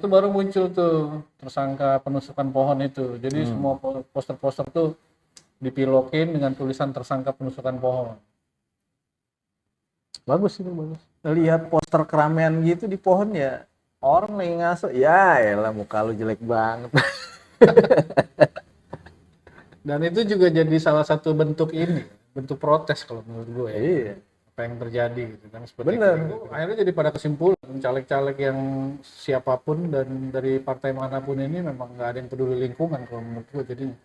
Itu baru muncul tuh tersangka penusukan pohon itu. Jadi semua poster-poster tuh dipilokin dengan tulisan tersangka penusukan pohon. Bagus itu, bagus. Lihat poster keramaian gitu di pohon ya, orang lagi ngaso, ya elah muka lu jelek banget. Dan itu juga jadi salah satu bentuk ini, bentuk protes kalau menurut gue ya. Iya, Apa yang terjadi gitu kan seperti bener. itu. Akhirnya jadi pada kesimpulan caleg-caleg yang siapapun dan dari partai manapun ini memang nggak ada yang peduli lingkungan kalau menurut gue jadinya.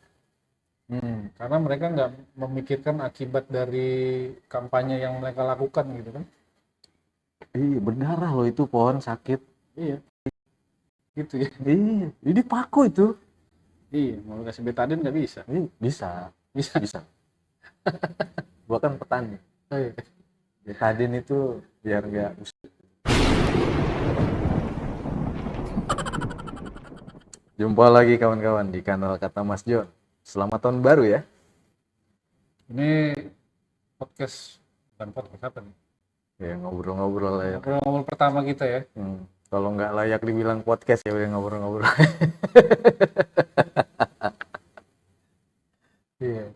Karena mereka nggak memikirkan akibat dari kampanye yang mereka lakukan gitu kan. Iya, berdarah loh itu pohon, sakit. Iya, gitu ya. Iya, ini paku itu. Iya, mau kasih betadine nggak bisa. Bisa, Bisa. bisa. Gua kan petani. Oh, iya. Betadine itu biar nggak busuk. Jumpa lagi kawan-kawan di kanal Kata Mas John. Selamat tahun baru ya. Ini podcast, bukan podcast apa nih? Ya ngobrol-ngobrol lah ya. Ngobrol pertama kita ya. Kalau nggak layak dibilang podcast ya udah ngobrol-ngobrol. Iya.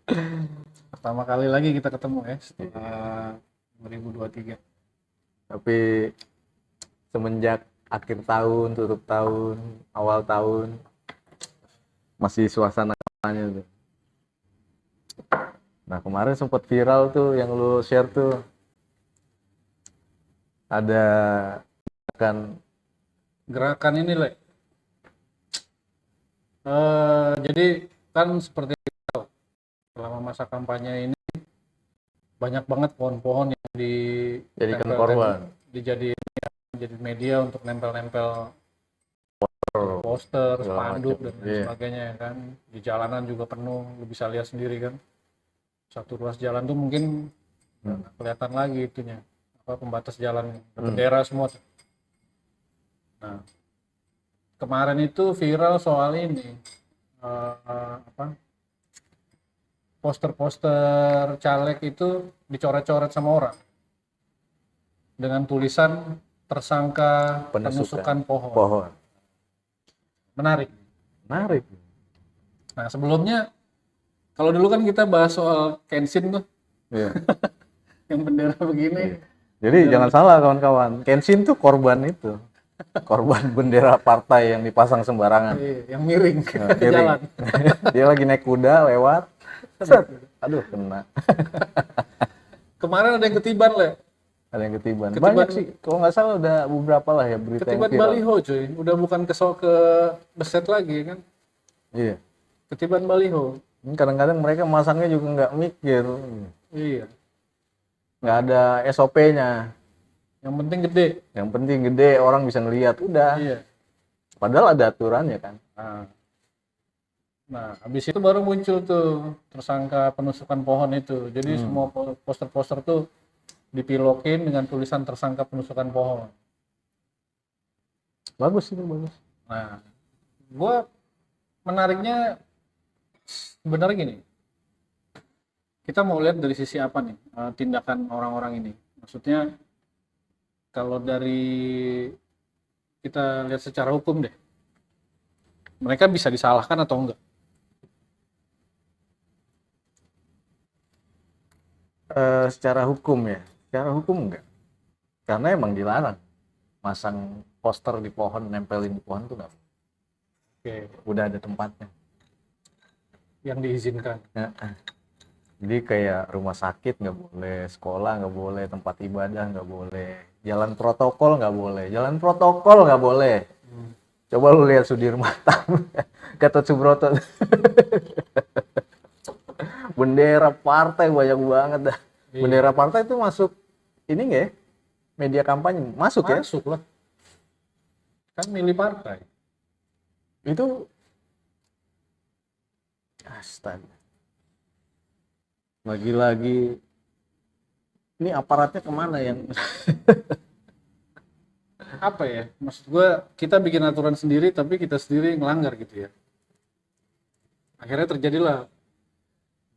Pertama kali lagi kita ketemu ya setelah 2023. Tapi semenjak akhir tahun, tutup tahun, awal tahun, masih suasana kampanye tuh. Nah kemarin sempat viral tuh yang lu share tuh, ada Gerakan ini Le. Jadi kan seperti itu, selama masa kampanye ini banyak banget pohon-pohon yang jadikan korban. dijadiin jadi media untuk nempel-nempel poster, spanduk dan lain sebagainya ya kan. Di jalanan juga penuh, lu bisa lihat sendiri kan. Satu ruas jalan tuh mungkin nggak kelihatan lagi itunya, apa pembatas jalan, bendera semua. Nah, kemarin itu viral soal ini, apa poster-poster caleg itu dicoret-coret sama orang dengan tulisan tersangka penusukan pohon. Menarik. Nah, sebelumnya kalau dulu kan kita bahas soal Kenshin tuh, yang bendera begini. Jadi jangan salah kawan-kawan, Kenshin tuh korban itu, korban bendera partai yang dipasang sembarangan. Yang miring ke jalan. Dia lagi naik kuda lewat, set, aduh kena. Kemarin ada yang ketiban Le. Ada yang ketiban. Banyak sih, kalau nggak salah udah beberapa lah ya berita yang Ketiban viral. baliho cuy, udah bukan ke beset lagi kan. Iya. Ketiban baliho. Kadang-kadang mereka masangnya juga nggak mikir. Iya. Nggak ada SOP-nya. Yang penting gede. Yang penting gede, orang bisa ngelihat, udah. Iya. Padahal ada aturannya kan. Nah, habis itu baru muncul tuh tersangka penusukan pohon itu. Jadi semua poster-poster tuh dipilokin dengan tulisan tersangka penusukan pohon. Bagus itu, bagus. Nah, gua menariknya sebenarnya gini. Kita mau lihat dari sisi apa nih tindakan orang-orang ini. Maksudnya kalau dari kita lihat secara hukum deh, mereka bisa disalahkan atau enggak? Secara hukum ya, secara hukum enggak, karena emang dilarang masang poster di pohon, nempelin di pohon tuh enggak. Oke. Udah ada tempatnya Yang diizinkan. Jadi kayak rumah sakit nggak boleh, sekolah nggak boleh, tempat ibadah nggak boleh, jalan protokol nggak boleh, Coba lu lihat Sudirman, Gatot Subroto, bendera partai banyak banget dah. Bendera partai itu masuk ini nggak ya? Media kampanye masuk ya? Masuk lah. Kan milih partai. Itu astaga. Lagi-lagi ini aparatnya kemana yang apa ya? Maksud gue kita bikin aturan sendiri tapi kita sendiri ngelanggar gitu ya. Akhirnya terjadilah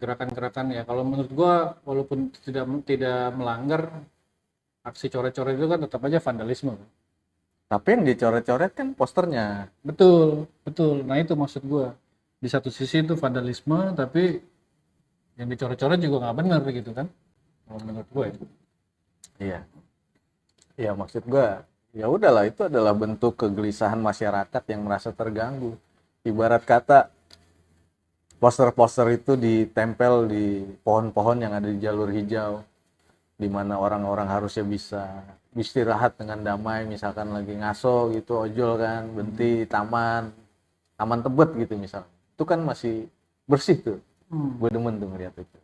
gerakan-gerakan ya. Kalau menurut gue walaupun tidak melanggar, aksi coret-coret itu kan tetap aja vandalisme. Tapi yang dicoret-coret kan posternya. Betul, betul. Nah itu maksud gua. Di satu sisi itu vandalisme, tapi yang dicoret-coret juga nggak benar gitu kan? Kalau menurut gue. Iya. Iya, maksud gua ya udahlah, itu adalah bentuk kegelisahan masyarakat yang merasa terganggu. Ibarat kata poster-poster itu ditempel di pohon-pohon yang ada di jalur hijau, di mana orang-orang harusnya bisa istirahat dengan damai, misalkan lagi ngaso gitu, ojol kan, berhenti di taman, taman Tebet gitu misal. Itu kan masih bersih tuh. Gue demen tuh ngeliat itu.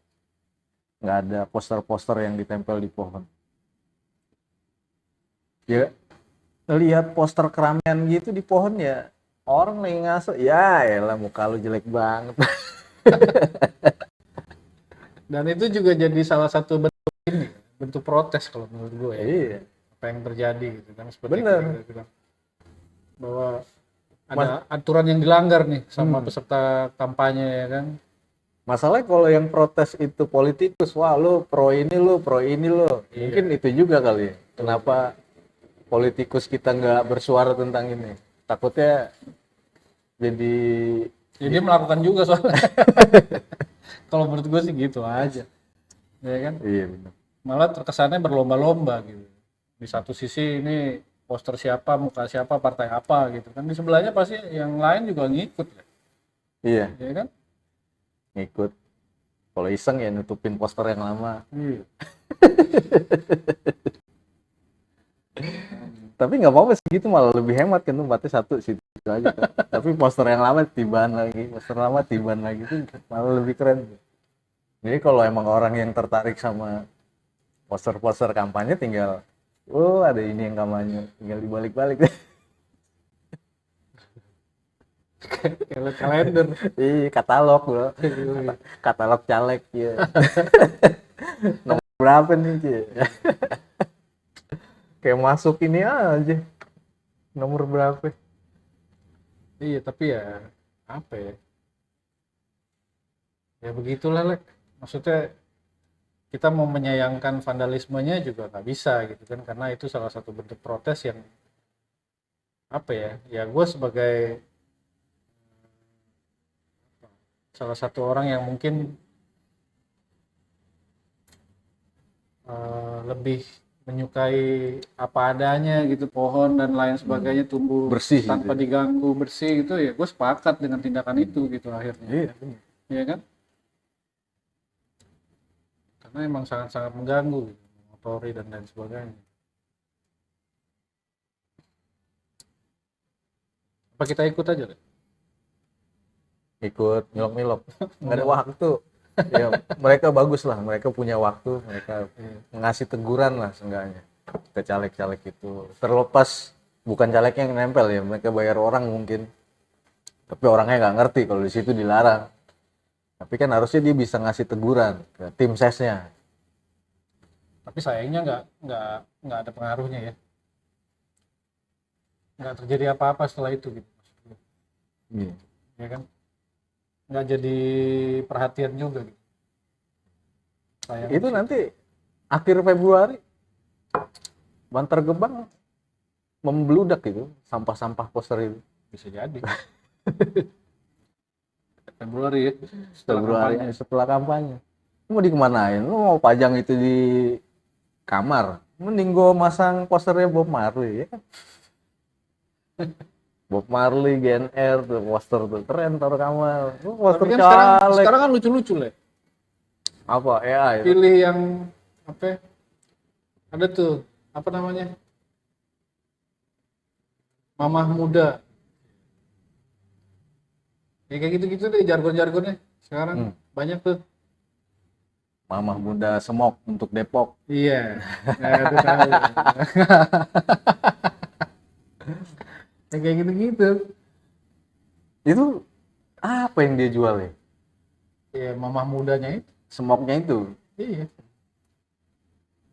Nggak ada poster-poster yang ditempel di pohon. Ya, lihat poster keramaian gitu di pohon ya, orang lagi ngaso, ya elah muka lu jelek banget. Dan itu juga jadi salah satu bentuk ini, bentuk protes kalau menurut gue ya. Iya, Apa yang terjadi gitu kan, seperti bener. kita bilang. Bahwa ada aturan yang dilanggar nih sama peserta kampanye ya kan. Masalahnya kalau yang protes itu politikus, wah lu pro ini lu, pro ini lu. Mungkin itu juga kali ya. Kenapa politikus kita nggak bersuara tentang ini? Takutnya jadi Jadi dia melakukan juga soalnya. Kalau menurut gue sih gitu aja. Ya kan? iya benar. Malah terkesannya berlomba-lomba gitu. Di satu sisi ini poster siapa, muka siapa, partai apa gitu kan. Di sebelahnya pasti yang lain juga ngikut ya. Iya, Ya kan? ngikut. Kalau iseng ya nutupin poster yang lama. Iya. Tapi nggak apa-apa sih, gitu malah lebih hemat kan, tempatnya satu situ aja kan. Tapi poster yang lama tibaan lagi, poster lama tibaan lagi, itu malah lebih keren. Jadi kalau emang orang yang tertarik sama poster-poster kampanye, tinggal oh ada ini yang kampanye, tinggal dibalik-balik. Kayak kalender. Ih, katalog bro, katalog caleg ya. Nomor berapa nih Ci? Kayak masuk ini aja, nomor berapa. Iya, tapi ya apa ya? Ya begitulah, Lek. Maksudnya kita mau menyayangkan vandalismenya juga nggak bisa gitu kan, karena itu salah satu bentuk protes yang apa ya? Ya gue sebagai salah satu orang yang mungkin lebih menyukai apa adanya gitu, pohon dan lain sebagainya tumbuh Bersih tanpa gitu. diganggu, bersih gitu ya, gue sepakat dengan tindakan itu gitu akhirnya. Iya. Ya kan? Karena emang sangat-sangat mengganggu gitu, motori dan lain sebagainya. Apa kita ikut aja deh? Ikut milok-milok, nggak ada waktu. Ya mereka bagus lah, mereka punya waktu, mereka ngasih teguran lah seenggaknya ke caleg-caleg itu. Terlepas bukan calegnya yang nempel ya, mereka bayar orang mungkin, tapi orangnya nggak ngerti kalau di situ dilarang. Tapi kan harusnya dia bisa ngasih teguran ke tim sesnya. Tapi sayangnya nggak ada pengaruhnya ya. Nggak terjadi apa-apa setelah itu gitu. Iya. Ya kan? Nggak jadi perhatian juga gitu. Sayangnya Itu sih. nanti akhir Februari Bantar Gebang membludak itu sampah-sampah poster itu. Bisa jadi. Februari ya. Setelah Februari kampanye. setelah kampanye. Lu mau dikemanain? Lu mau pajang itu di kamar? Mending gua masang posternya Bob Marley ya kan? Bob Marley, GNR tuh poster tuh keren, taruh kamar. Lu Tapi poster kan caleg sekarang kan lucu-lucu lah. apa AI itu? Pilih yang apa ya? Ada tuh apa namanya, mamah muda ya, kayak gitu-gitu deh jargon-jargonnya sekarang banyak tuh. Mamah muda semok untuk Depok. Iya, nah, itu tahu. Ya, kayak gitu-gitu Itu apa yang dia jual ya? ya, mamah mudanya itu. Semoknya itu. Iya,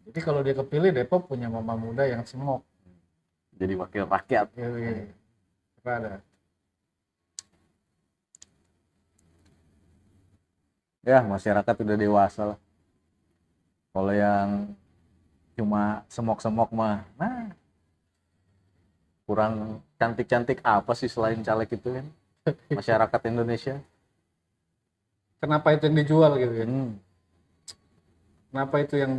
jadi kalau dia kepilih, Depok punya mamah muda yang semok. Jadi wakil rakyat. Iya. Ada. Ya masyarakat udah dewasa lah. Kalau yang cuma semok-semok mah, nah kurang cantik-cantik apa sih selain caleg itu kan masyarakat Indonesia. Kenapa itu yang dijual gitu ya? Hmm. Kenapa itu yang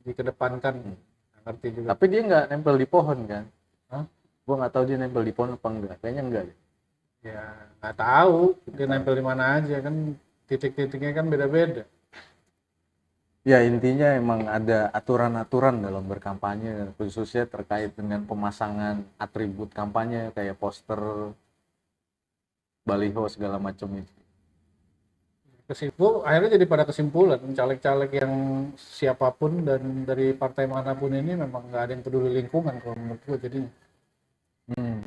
dikedepankan? Nggak ngerti juga. Tapi dia nggak nempel di pohon kan. Hah? Gua nggak tahu dia nempel di pohon apa enggak, kayaknya enggak ya. Ya nggak tahu dia nempel di mana aja kan, titik-titiknya kan beda-beda. Ya intinya emang ada aturan-aturan dalam berkampanye khususnya terkait dengan pemasangan atribut kampanye kayak poster, baliho segala macam itu. Akhirnya jadi pada kesimpulan caleg-caleg yang siapapun dan dari partai manapun ini memang nggak ada yang peduli lingkungan kalau menurut gue jadinya.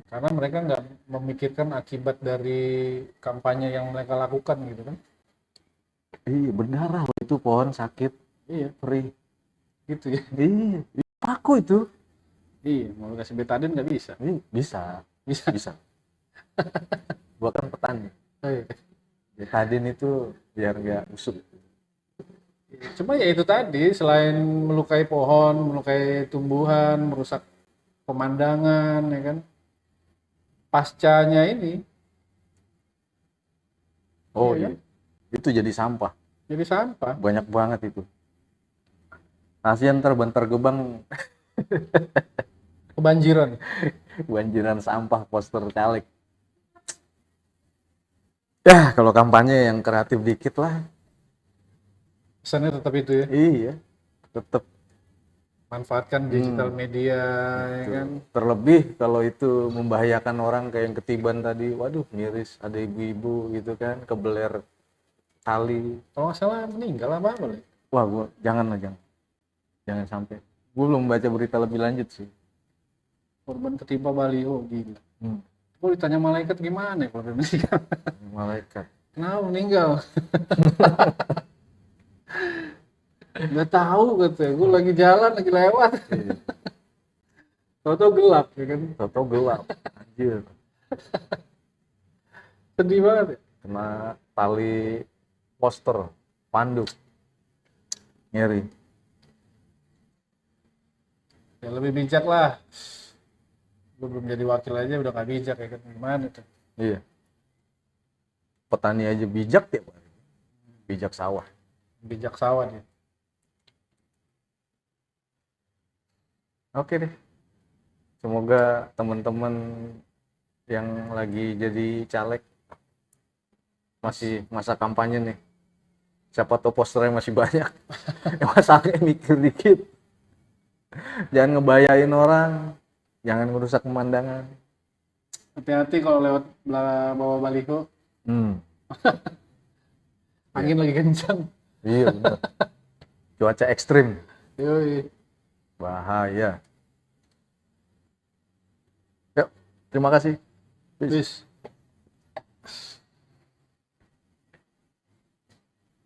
Karena mereka nggak memikirkan akibat dari kampanye yang mereka lakukan gitu kan. Iya berdarah loh itu pohon sakit. Iya, Perih. gitu ya. Iya, paku itu. Iya, mau kasih betadine nggak bisa. Bisa, Bisa. bisa. Gua kan petani. Oh, iya. Betadine itu biar nggak busuk. Cuma ya itu tadi, selain melukai pohon, melukai tumbuhan, merusak pemandangan, ya kan. Pascanya ini, Oh iya iya, itu jadi sampah. jadi sampah. Banyak banget itu. Kasian ntar Bantar Gebang Kebanjiran. banjiran sampah poster caleg. Ya kalau kampanye yang kreatif dikit lah. Pesannya tetap itu ya. Iya, tetap. Manfaatkan digital media, ya kan. Terlebih kalau itu membahayakan orang kayak yang ketiban tadi. Waduh miris, ada ibu-ibu gitu kan kebeler tali. Kalau nggak salah meninggal apa boleh. Wah gua jangan sampai. Gue belum baca berita lebih lanjut sih. Korban ketimpa baliho, gila. Hmm. Kalau ditanya malaikat gimana ya kalau dia meninggal? Malaikat. Kenapa meninggal? Nggak tahu katanya, gue lagi jalan, lagi lewat. Iya. Tahu-tahu gelap, ya kan? Toto gelap. Anjir. Sedih banget ya. Kena tali poster, panduk. Ngeri. Ya lebih bijak lah. Lu belum jadi wakil aja udah nggak bijak, ya kan? Gimana tuh? Iya. Petani aja bijak tiap hari. Bijak sawah. Bijak sawah dia. Oke deh. Semoga teman-teman yang lagi jadi caleg masih masa kampanye nih. Siapa tahu posternya masih banyak. Yang masaknya mikir dikit. Jangan ngebayain orang. Jangan ngerusak pemandangan. Hati-hati kalau lewat bawah baliho, angin lagi kencang. Iya benar. Cuaca ekstrim. Yoi. Bahaya. Yuk, terima kasih. Peace. Peace.